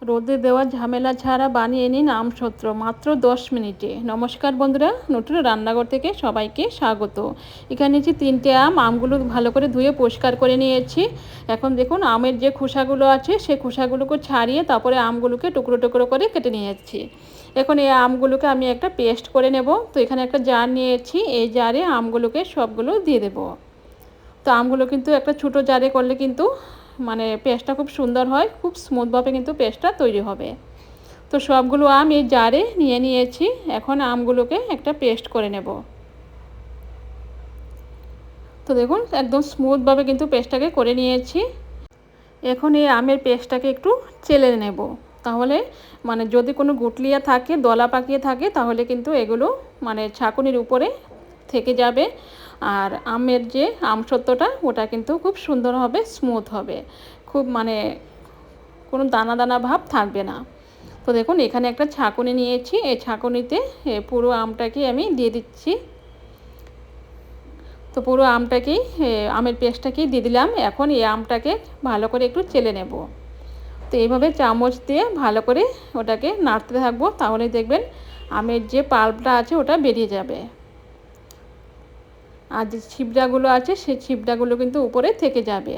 রোদে দেওয়া ঝামেলা ছাড়া বানিয়ে নিন আমসত্ত্ব মাত্র 10 মিনিটে। নমস্কার বন্ধুরা, নতুন রান্নাঘর থেকে সবাইকে স্বাগত। এখানে নিয়েছি 3টে আমগুলো ভালো করে ধুয়ে পরিষ্কার করে নিয়েছি। এখন দেখুন আমের যে খোসাগুলো আছে সেই খোসাগুলোকে ছাড়িয়ে তারপরে আমগুলোকে টুকরো টুকরো করে কেটে নিয়েছি। এখন এই আমগুলোকে আমি একটা পেস্ট করে নেব। তো এখানে একটা জার নিয়েছি, এই জারে আমগুলোকে সবগুলো দিয়ে দেব। তো আমগুলো কিন্তু একটা ছোটো জারে করলে কিন্তু মানে পেস্টটা খুব সুন্দর হয়, খুব স্মুথভাবে কিন্তু পেস্টটা তৈরি হবে। তো সবগুলো আম এই জারে নিয়ে নিয়েছি। এখন আমগুলোকে একটা পেস্ট করে নেব। তো দেখুন একদম স্মুথভাবে কিন্তু পেস্টটাকে করে নিয়েছি। এখন এই আমের পেস্টটাকে একটু চেলে নেব, তাহলে মানে যদি কোনো গুটলিয়া থাকে, দলা পাকিয়ে থাকে, তাহলে কিন্তু এগুলো মানে ছাঁকুনির উপরে থেকে যাবে। আর আমের যে আমসত্ত্বটা ওটা কিন্তু খুব সুন্দর হবে, স্মুথ হবে, খুব মানে কোনো দানা দানা ভাব থাকবে না। তো দেখুন এখানে একটা ছাঁকুনি নিয়েছি, এই ছাঁকুনিতে পুরো আমটাকে আমি দিয়ে দিচ্ছি। তো পুরো আমটাকেই আমের পেস্টটাকেই দিয়ে দিলাম। এখন এই আমটাকে ভালো করে একটু চেলে নেব। তো এইভাবে চামচ দিয়ে ভালো করে ওটাকে নাড়তে থাকবো, তাহলে দেখবেন আমের যে পাল্পটা আছে ওটা বেরিয়ে যাবে। আর যে ছিবড়াগুলো আছে সেই ছিবড়াগুলো কিন্তু উপরে থেকে যাবে।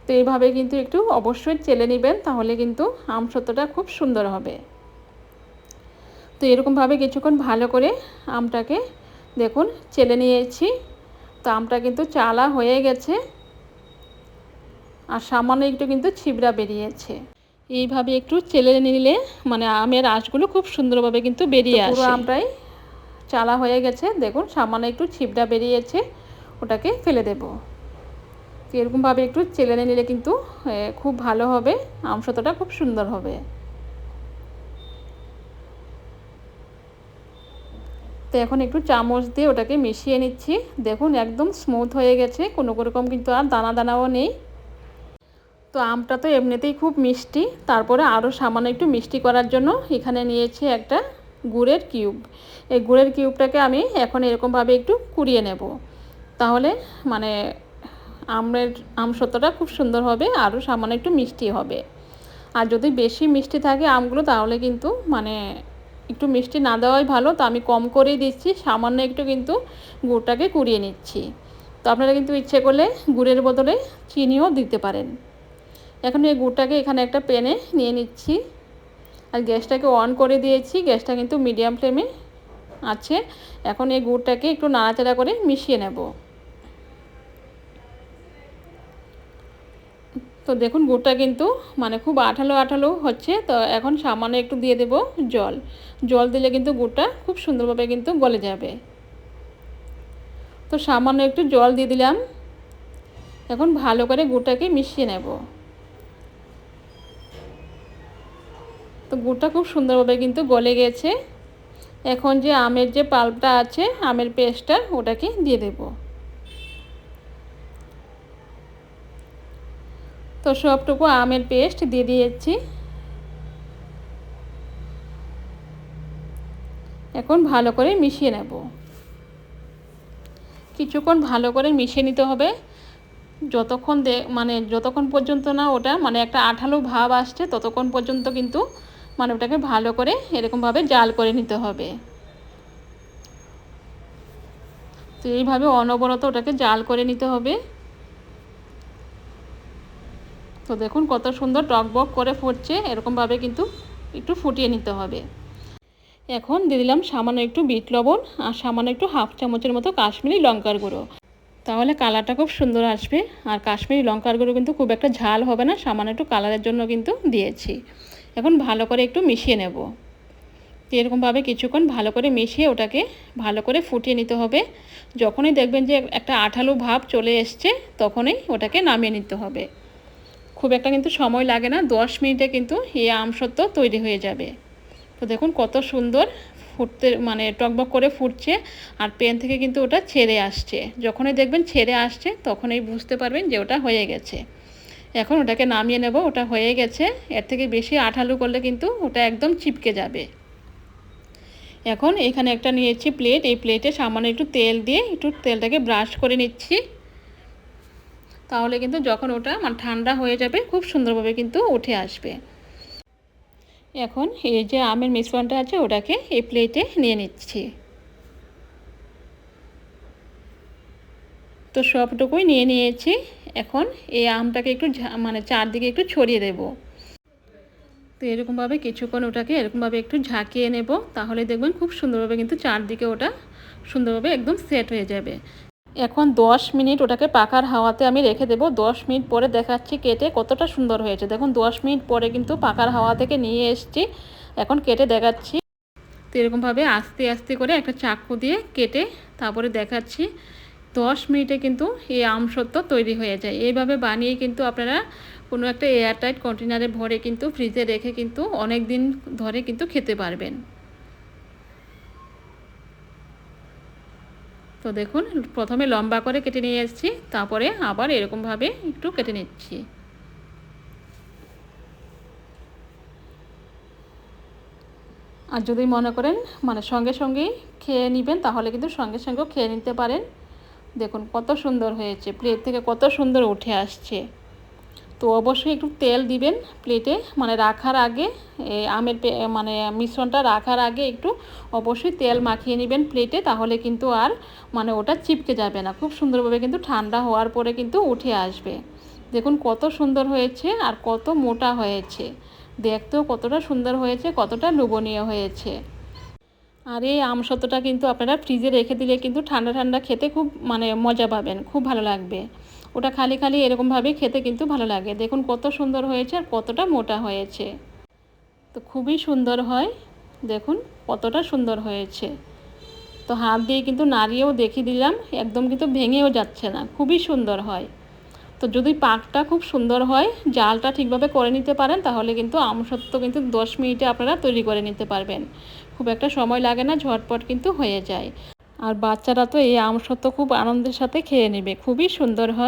তো এইভাবে কিন্তু একটু অবশ্যই চেলে নেবেন, তাহলে কিন্তু আমসত্ত্বটা খুব সুন্দর হবে। তো এরকমভাবে কিছুক্ষণ ভালো করে আমটাকে দেখুন চেলে নিয়েছি। তো আমটা কিন্তু চালা হয়ে গেছে আর সামান্য একটু কিন্তু ছিবড়া বেরিয়েছে। এইভাবে একটু চেলে নিলে মানে আমের আঁশগুলো খুব সুন্দরভাবে কিন্তু বেরিয়ে আসে। পুরো আমটাই চালা হয়ে গেছে, দেখুন সামান্য একটু ছিবড়া বেরিয়েছে, ওটাকে ফেলে দেব। তো এরকমভাবে একটু চেলে নিলে কিন্তু খুব ভালো হবে, আমসত্ত্বটা খুব সুন্দর হবে। তো এখন একটু চামচ দিয়ে ওটাকে মিশিয়ে নিচ্ছি। দেখুন একদম স্মুথ হয়ে গেছে, কোনো রকম কিন্তু আর দানা দানাও নেই। তো আমটা তো এমনিতেই খুব মিষ্টি, তারপরে আরও সামান্য একটু মিষ্টি করার জন্য এখানে নিয়েছি একটা গুড়ের কিউব। এই গুড়ের কিউবটাকে আমি এখন এরকমভাবে একটু কুড়িয়ে নেব, তাহলে মানে আমসত্ত্বটা খুব সুন্দর হবে, আরও সামান্য একটু মিষ্টি হবে। আর যদি বেশি মিষ্টি থাকে আমগুলো, তাহলে কিন্তু মানে একটু মিষ্টি না দেওয়াই ভালো। তো আমি কম করেই দিচ্ছি, সামান্য একটু কিন্তু গুড়টাকে কুড়িয়ে নিচ্ছি। তো আপনারা কিন্তু ইচ্ছে করলে গুড়ের বদলে চিনিও দিতে পারেন। এখন এই গুড়টাকে এখানে একটা প্যানে নিয়ে নিচ্ছি আর গ্যাসটাকে অন করে দিয়েছি। গ্যাসটা কিন্তু মিডিয়াম ফ্লেমে আছে। এখন এই গুড়টাকে একটু নাড়াচাড়া করে মিশিয়ে নেব। তো দেখুন গুড়টা কিন্তু মানে খুব আঠালো আঠালো হচ্ছে। তো এখন সামান্য একটু দিয়ে দেব জল। জল দিলে কিন্তু গুড়টা খুব সুন্দরভাবে কিন্তু গলে যাবে। তো সামান্য একটু জল দিয়ে দিলাম। এখন ভালো করে গুড়টাকে মিশিয়ে নেব। তো গুড়টা খুব সুন্দরভাবে কিন্তু গলে গেছে। এখন যে আমের যে পাল্পটা আছে, আমের পেস্টটা, ওটাকে দিয়ে দেব। তো সবটুকু আমের পেস্ট দিয়ে দিয়েছি। এখন ভালো করে মিশিয়ে নেব। কিছুক্ষণ ভালো করে মিশিয়ে নিতে হবে, যতক্ষণ পর্যন্ত না ওটা মানে একটা আঠালো ভাব আসছে, ততক্ষণ পর্যন্ত কিন্তু মানে ওটাকে ভালো করে এরকমভাবে জাল করে নিতে হবে। তো এইভাবে অনবরত ওটাকে জাল করে নিতে হবে। তো দেখুন কত সুন্দর টকবক করে ফুটছে, এরকমভাবে কিন্তু একটু ফুটিয়ে নিতে হবে। এখন দিয়ে দিলাম সামান্য একটু বিট লবণ আর সামান্য একটু হাফ চামচের মতো কাশ্মীরি লঙ্কার গুঁড়ো, তাহলে কালারটা খুব সুন্দর আসবে। আর কাশ্মীরি লঙ্কার গুঁড়ো কিন্তু খুব একটা ঝাল হবে না, সামান্য একটু কালারের জন্য কিন্তু দিয়েছি। এখন ভালো করে একটু মিশিয়ে নেব। তো এরকমভাবে কিছুক্ষণ ভালো করে মিশিয়ে ওটাকে ভালো করে ফুটিয়ে নিতে হবে। যখনই দেখবেন যে একটা আঠালো ভাব চলে এসছে, তখনই ওটাকে নামিয়ে নিতে হবে। খুব একটা কিন্তু সময় লাগে না, 10 মিনিটে কিন্তু এই আমসত্ত্ব তৈরি হয়ে যাবে। তো দেখুন কত সুন্দর ফুটতে মানে টকবক করে ফুটছে, আর প্যান থেকে কিন্তু ওটা ছেড়ে আসছে। যখনই দেখবেন ছেড়ে আসছে, তখনই বুঝতে পারবেন যে ওটা হয়ে গেছে। এখন ওটাকে নামিয়ে নেব, ওটা হয়ে গেছে। এর থেকে বেশি আঠালো করলে কিন্তু ওটা একদম চিপকে যাবে। এখন এখানে একটা নিয়েছি প্লেট, এই প্লেটে সামান্য একটু তেল দিয়ে একটু তেলটাকে ব্রাশ করে নিচ্ছি, তাহলে কিন্তু যখন ওটা মানে ঠান্ডা হয়ে যাবে খুব সুন্দরভাবে কিন্তু উঠে আসবে। এখন এই যে আমের মিশ্রণটা আছে ওটাকে এই প্লেটে নিয়ে নিচ্ছি। তো সবটুকুই নিয়ে নিয়েছি। এখন এই আমটাকে একটু মানে চারদিকে একটু ছড়িয়ে দেব। তো এরকমভাবে কিছুক্ষণ ওটাকে এরকমভাবে একটু ঝাঁকিয়ে নেব, তাহলে দেখবেন খুব সুন্দরভাবে কিন্তু চারদিকে ওটা সুন্দরভাবে একদম সেট হয়ে যাবে। এখন 10 মিনিট ওটাকে পাখার হাওয়াতে আমি রেখে দেবো। 10 মিনিট পরে দেখাচ্ছি কেটে কতটা সুন্দর হয়েছে। দেখুন 10 মিনিট পরে কিন্তু পাখার হাওয়া থেকে নিয়ে এসেছি, এখন কেটে দেখাচ্ছি। তো এরকমভাবে আস্তে আস্তে করে একটা চাকু দিয়ে কেটে তারপরে দেখাচ্ছি। 10 মিনিটে কিন্তু এই আমসত্ত্ব তৈরি হয়ে যায়। এইভাবে বানিয়ে কিন্তু আপনারা কোনো একটা এয়ারটাইট কন্টেনারে ভরে কিন্তু ফ্রিজে রেখে কিন্তু অনেক দিন ধরে কিন্তু খেতে পারবেন। তো দেখুন প্রথমে লম্বা করে কেটে নিয়ে এসেছি, তারপরে আবার এরকমভাবে একটু কেটে নিচ্ছি। আর যদি মনে করেন মানে সঙ্গে সঙ্গেই খেয়ে নেবেন, তাহলে কিন্তু সঙ্গে সঙ্গেও খেয়ে নিতে পারেন। দেখুন কত সুন্দর হয়েছে, প্লেট থেকে কত সুন্দর উঠে আসছে। তো অবশ্যই একটু তেল দিবেন প্লেটে, মানে রাখার আগে আমের মানে মিশ্রণটা রাখার আগে একটু অবশ্যই তেল মাখিয়ে নেবেন প্লেটে, তাহলে কিন্তু আর মানে ওটা চিপকে যাবে না। খুব সুন্দরভাবে কিন্তু ঠান্ডা হওয়ার পরে কিন্তু উঠে আসবে। দেখুন কত সুন্দর হয়েছে আর কত মোটা হয়েছে, দেখতেও কতটা সুন্দর হয়েছে, কতটা লোভনীয় হয়েছে। আর এই আমসত্ত্বটা কিন্তু আপনারা ফ্রিজে রেখে দিলে কিন্তু ঠান্ডা ঠান্ডা খেতে খুব মানে মজা পাবেন, খুব ভালো লাগবে। ওটা খালি খালি এরকমভাবে খেতে কিন্তু ভালো লাগে। দেখুন কত সুন্দর হয়েছে আর কতটা মোটা হয়েছে। তো খুবই সুন্দর হয়, দেখুন কতটা সুন্দর হয়েছে। তো হাত দিয়ে কিন্তু নাড়িয়েও দেখিয়ে দিলাম, একদম কিন্তু ভেঙেও যাচ্ছে না, খুবই সুন্দর হয়। তো যদি পাকটা খুব সুন্দর হয়, জালটা ঠিকভাবে করে নিতে পারেন, তাহলে কিন্তু আমসত্ত্ব কিন্তু 10 মিনিটে আপনারা তৈরি করে নিতে পারবেন। খুব একটা সময় লাগে না, ঝটপট কিন্তু হয়ে যায়। আর বাচ্চারা তো এই আমসত্ত্ব খুব আনন্দের সাথে খেয়ে নেবে, খুবই সুন্দর হয়।